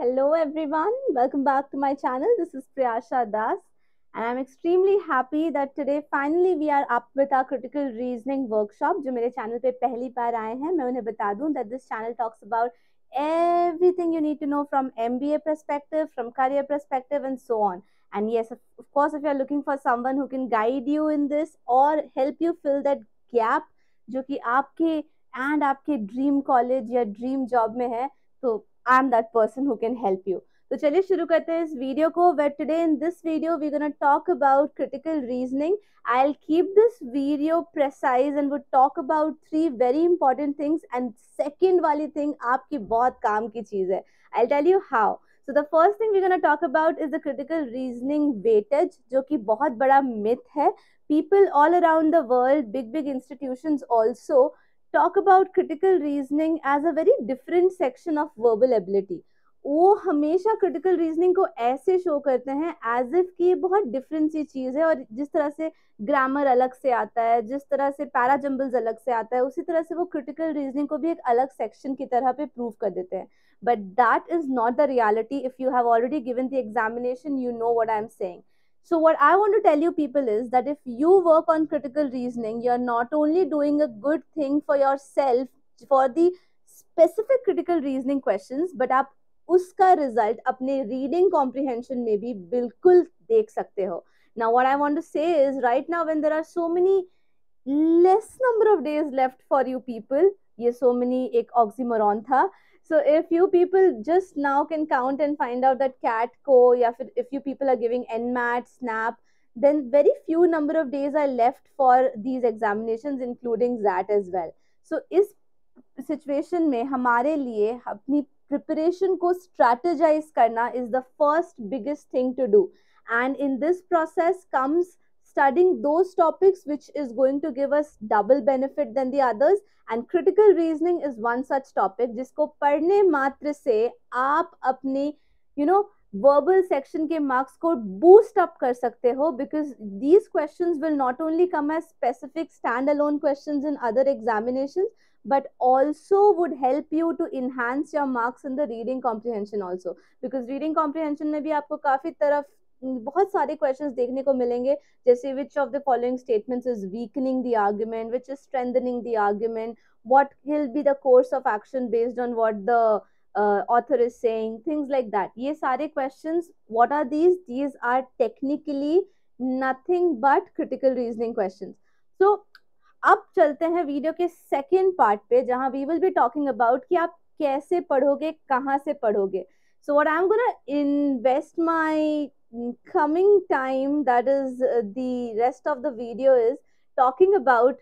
Hello everyone, welcome back to my channel. This is Priyasha Das and I'm extremely happy that today finally we are up with our critical reasoning workshop जो मेरे channel पे पहली बार आए हैं मैं उन्हें बता दूं that this channel talks about everything you need to know from MBA perspective, from career perspective and so on. And yes, of course, if you're looking for someone who can guide you in this or help you fill that gap जो कि आपके आपके dream college या dream job में है, तो I am that person who can help you. तो चलिए शुरू करते हैं इस वीडियो को. Where today in this video we gonna talk about critical reasoning. I'll keep this video precise and would talk about three very important things. And second वाली thing आपकी बहुत काम की चीज है. I'll tell you how. So the first thing we're going to talk about is the critical reasoning weightage, जो कि बहुत बड़ा myth है. People all around the world, big institutions also talk about critical reasoning as a very different section of verbal ability. वो हमेशा critical reasoning को ऐसे show करते हैं एज इफ कि ये बहुत डिफरेंट सी चीज है, और जिस तरह से ग्रामर अलग से आता है, जिस तरह से पैराजम्बल्स अलग से आता है, उसी तरह से वो क्रिटिकल रीजनिंग को भी एक अलग सेक्शन की तरह पे प्रूव कर देते हैं. But that is not the reality. If you have already given the examination, you know what I'm saying. So what I want to tell you people is that if you work on critical reasoning, you're not only doing a good thing for yourself for the specific critical reasoning questions, but आप उसका result अपने reading comprehension में भी बिल्कुल देख सकते हो. Now what I want to say is, right now when there are so many less number of days left for you people, ये so many एक oxymoron था. So if you people just now can count and find out that CAT को या फिर if you people are giving NMAT, SNAP, then very few number of days are left for these examinations including that as well. So इस situation में हमारे लिए अपनी preparation को strategize करना is the first biggest thing to do. And in this process comes studying those topics which is going to give us double benefit than the others. And critical reasoning is one such topic जिसको पढ़ने मात्र से आप अपने verbal section के marks को boost up कर सकते हो, because these questions will not only come as specific standalone questions in other examinations, but also would help you to enhance your marks in the reading comprehension also. Because reading comprehension में भी आपको काफी तरफ बहुत सारे questions देखने को मिलेंगे, जैसे which of the following statements is weakening the argument, which is strengthening the argument, what will be the course of action based on what the author is saying, things like that. ये सारे questions, what are these? These are technically nothing but critical reasoning questions. So अब चलते हैं video के second part पे, जहां we will be talking about कि आप कैसे पढ़ोगे, कहाँ से पढ़ोगे. So what I am gonna invest my coming time, that is the rest of the video, is talking about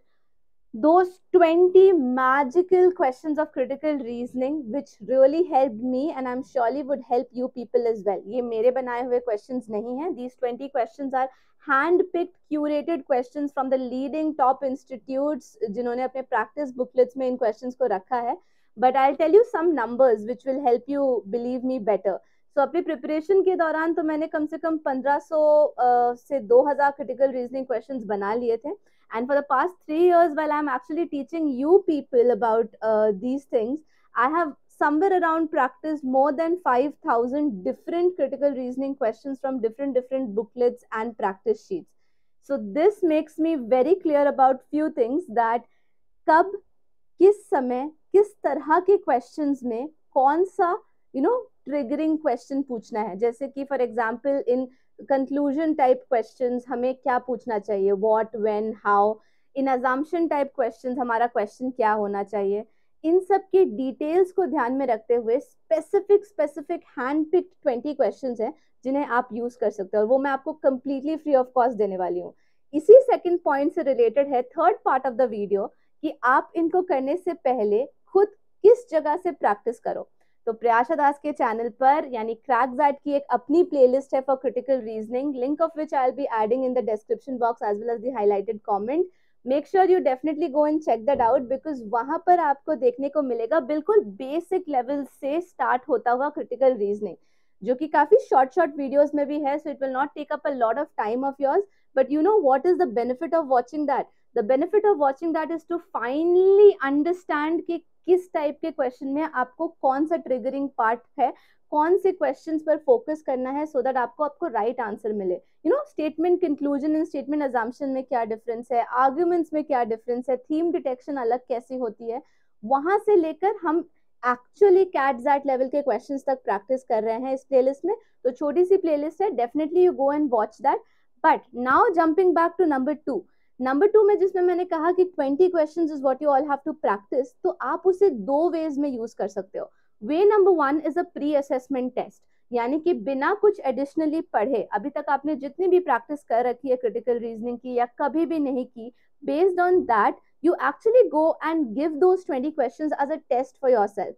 those 20 magical questions of critical reasoning which really helped me and I'm surely would help you people as well. ये मेरे बनाए हुए questions नहीं हैं. These 20 questions are hand-picked, curated questions from the leading top institutes जिन्होंने अपने practice booklets में इन questions को रखा है. But I'll tell you some numbers which will help you believe me better. So अपनी प्रिपरेशन के दौरान तो मैंने कम से कम 1500 से 2000 critical reasoning questions बना लिए थे. And for the past 3 years, while I'm actually teaching you people about these things, I have somewhere around practiced more than 5,000 different critical reasoning questions from different booklets and practice sheets. So this makes me very clear about few things, that कब, किस समय, किस तरह के questions में कौन सा triggering question पूछना है. जैसे कि for example in conclusion type questions हमें क्या पूछना चाहिए, what, when, how. In assumption type questions हमारा क्वेश्चन क्या होना चाहिए. इन सब के डिटेल्स को ध्यान में रखते हुए स्पेसिफिक हैंड पिक्ड 20 क्वेश्चंस हैं जिन्हें आप यूज कर सकते हो, और वो मैं आपको कंप्लीटली फ्री ऑफ कॉस्ट देने वाली हूँ. इसी सेकंड पॉइंट से रिलेटेड है third part of the video, कि आप इनको करने से पहले खुद किस जगह से प्रैक्टिस करो. तो प्रियाशा दास के चैनल पर यानी क्रैकजैट की एक अपनी प्लेलिस्ट है for critical reasoning, link of which I will be adding in the description box as well as the highlighted comment. Make sure you definitely go and check that out, because वहां पर आपको देखने को मिलेगा बिल्कुल basic level से start होता हुआ क्रिटिकल रीजनिंग, जो कि काफी शॉर्ट वीडियोस में भी है. So it will not take up a lot of time of yours, but you know what is the benefit of watching that. The benefit of watching that is to finally understand कि किस type के question में आपको कौन सा triggering part है, कौन से क्वेश्चंस पर फोकस करना है, सो दैट आपको राइट आंसर मिले। Statement conclusion and statement assumption में क्या डिफरेंस है, आर्ग्यूमेंट्स में क्या डिफरेंस है, थीम डिटेक्शन अलग कैसी होती है, वहां से लेकर हम एक्चुअली कैट दैट लेवल के क्वेश्चंस तक प्रैक्टिस कर रहे हैं इस प्लेलिस्ट में। तो छोटी सी प्लेलिस्ट है, definitely you go and watch that. But now jumping back to number two में जिसमें मैंने कहा कि 20 questions is what you all have to practice, तो आप उसे दो वेज में यूज कर सकते हो। Way number one is a pre assessment test, यानी कि बिना कुछ एडिशनली पढ़े, अभी तक आपने जितनी भी प्रैक्टिस कर रखी है क्रिटिकल रीजनिंग की या कभी भी नहीं की, based on that you actually go and give those 20 questions as a test for yourself.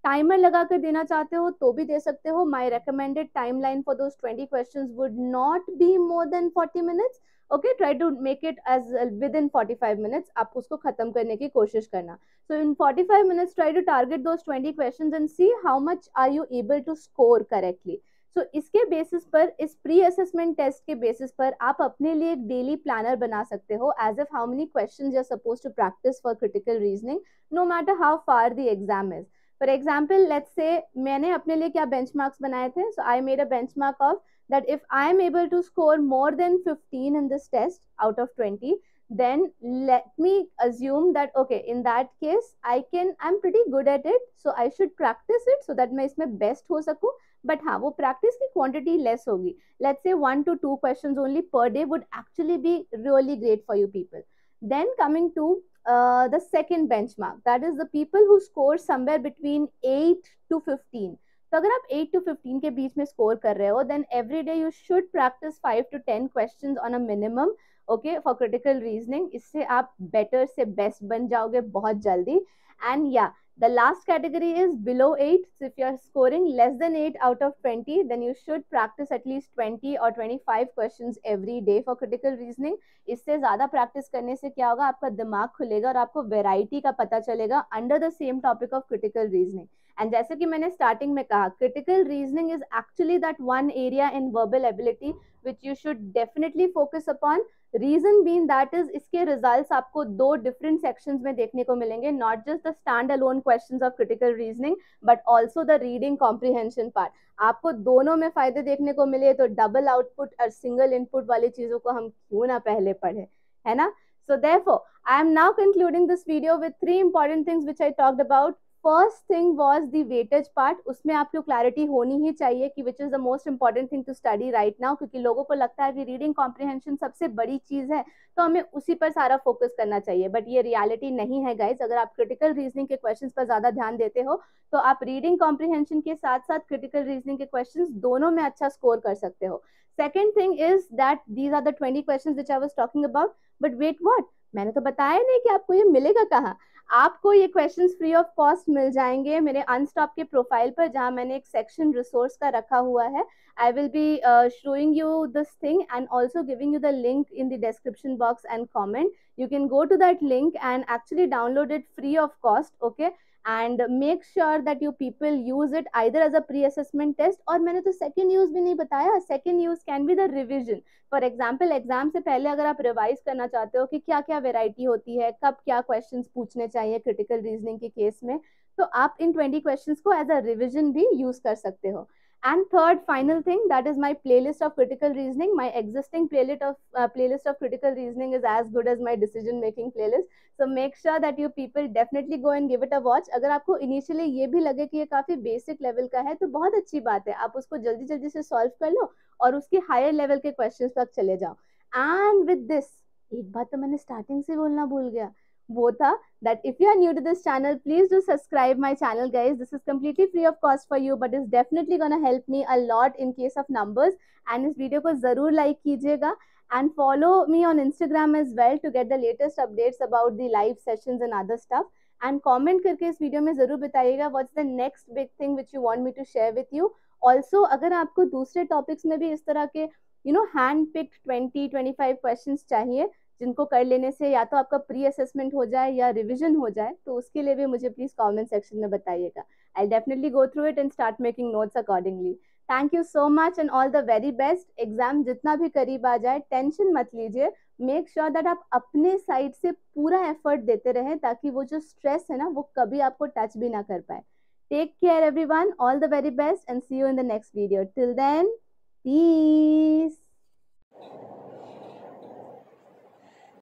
Timer लगा कर देना चाहते हो तो भी दे सकते हो। My recommended timeline for those 20 questions would not be more than 40 minutes. Okay, try to make it as within 45 minutes. आप उसको खत्म करने की कोशिश करना। So in 45 minutes, try to target those 20 questions and see how much are you able to score correctly. सो इसके basis पर, इस प्री असेसमेंट टेस्ट के बेसिस पर आप अपने लिए एक डेली प्लानर बना सकते हो, as if how many questions you are supposed to practice for critical reasoning, no matter how far the exam is. For example, let's say मैंने अपने लिए क्या बेंचमार्क्स बनाए थे। So I made a benchmark of that if I am able to score more than 15 in this test out of 20, then let me assume that okay, in that case I'm pretty good at it, so I should practice it so that मैं इसमें best हो सकूं। But हाँ, वो practice की quantity less होगी। Let's say 1 to 2 questions only per day would actually be really great for you people. Then coming to the second benchmark, that is the people who score somewhere between 8 to 15. तो अगर आप 8 to 15 के बीच में score कर रहे हो, then every day you should practice 5 to 10 questions on a minimum, okay, for critical reasoning. इससे आप बेटर से बेस्ट बन जाओगे बहुत जल्दी। एंड या the last category is below 8. So if you are scoring less than 8 out of 20, then you should practice at least 20 or 25 questions every day for critical reasoning. इससे ज़्यादा प्रैक्टिस करने से क्या होगा, आपका दिमाग खुलेगा और आपको वेराइटी का पता चलेगा under the same topic of critical reasoning. And जैसे कि मैंने स्टार्टिंग में कहा, critical reasoning is actually that one area in verbal ability which you should definitely focus upon. Reason being that is, इसके रिजल्ट्स आपको दो डिफरेंट सेक्शंस में देखने को मिलेंगे, not just the stand alone questions of critical reasoning but also the reading comprehension part. आपको दोनों में फायदे देखने को मिले, तो डबल आउटपुट और सिंगल इनपुट वाली चीजों को हम क्यों ना पहले पढ़े, है ना। So therefore, I am now concluding this video with 3 important things which I talked about. First thing was the weightage part. उसमें आपको क्लैरिटी होनी ही चाहिए कि which is the most important thing to study right now, क्योंकि लोगों को लगता है कि रीडिंग कॉम्प्रिहेंशन सबसे बड़ी चीज है तो हमें उसी पर सारा फोकस करना चाहिए, बट ये रियलिटी नहीं है गाइज। अगर आप क्रिटिकल रीजनिंग के क्वेश्चंस पर ज्यादा ध्यान देते हो तो आप रीडिंग कॉम्प्रिहेंशन के साथ साथ क्रिटिकल रीजनिंग के क्वेश्चंस दोनों में अच्छा स्कोर कर सकते हो। Second thing is that these are the 20 questions which I was talking about, but wait what, मैंने तो बताया नहीं कि आपको ये मिलेगा कहाँ। आपको ये क्वेश्चंस फ्री ऑफ कॉस्ट मिल जाएंगे मेरे अनस्टॉप के प्रोफाइल पर, जहां मैंने एक सेक्शन रिसोर्स का रखा हुआ है। I will be showing you this thing and also giving you the link in the description box and comment. You can go to that link and actually download it free of cost, okay? And make sure that you people use it either as a pre-assessment test, और मैंने तो second use भी नहीं बताया, second use can be the revision. For example, exam से पहले अगर आप रिवाइज करना चाहते हो कि क्या क्या वेराइटी होती है, कब क्या क्वेश्चंस पूछने चाहिए क्रिटिकल रीजनिंग के केस में, तो आप इन 20 क्वेश्चंस को एज अ रिविजन भी यूज कर सकते हो। And third final thing, that is my playlist of critical reasoning. My existing playlist of critical reasoning is as good as my decision making playlist. So make sure that you people definitely go and give it a watch. अगर आपको initially ये भी लगे कि ये काफी basic level का है तो बहुत अच्छी बात है, आप उसको जल्दी जल्दी से सॉल्व कर लो और उसके हायर लेवल के क्वेश्चंस तक चले जाओ। एंड विद दिस, एक बात तो मैंने स्टार्टिंग से बोलना भूल गया, वो था that if you are new to this channel, please do subscribe my channel guys. This is completely free of cost for you, but it's definitely gonna help me a lot in case of numbers. And इस video को जरूर like कीजिएगा and follow me on Instagram as well to get the latest updates about the live sessions and other stuff. And comment करके इस video में जरूर बताइएगा what's the next big thing which you want me to share with you. Also, अगर आपको दूसरे topics में भी इस तरह के hand picked 20-25 questions चाहिए जिनको कर लेने से या तो आपका प्री असेसमेंट हो जाए या रिवीजन हो जाए, तो उसके लिए भी मुझे प्लीज कमेंट सेक्शन में बताइएगा। I definitely go through it and start making notes accordingly. Thank you so much and all the very best. Exam जितना भी करीब आ जाए टेंशन मत लीजिए, मेक श्योर दैट आप अपने साइड से पूरा एफर्ट देते रहें ताकि वो जो स्ट्रेस है ना वो कभी आपको टच भी ना कर पाए। Take care everyone, all the very best and see you in the next video. Till then, piece.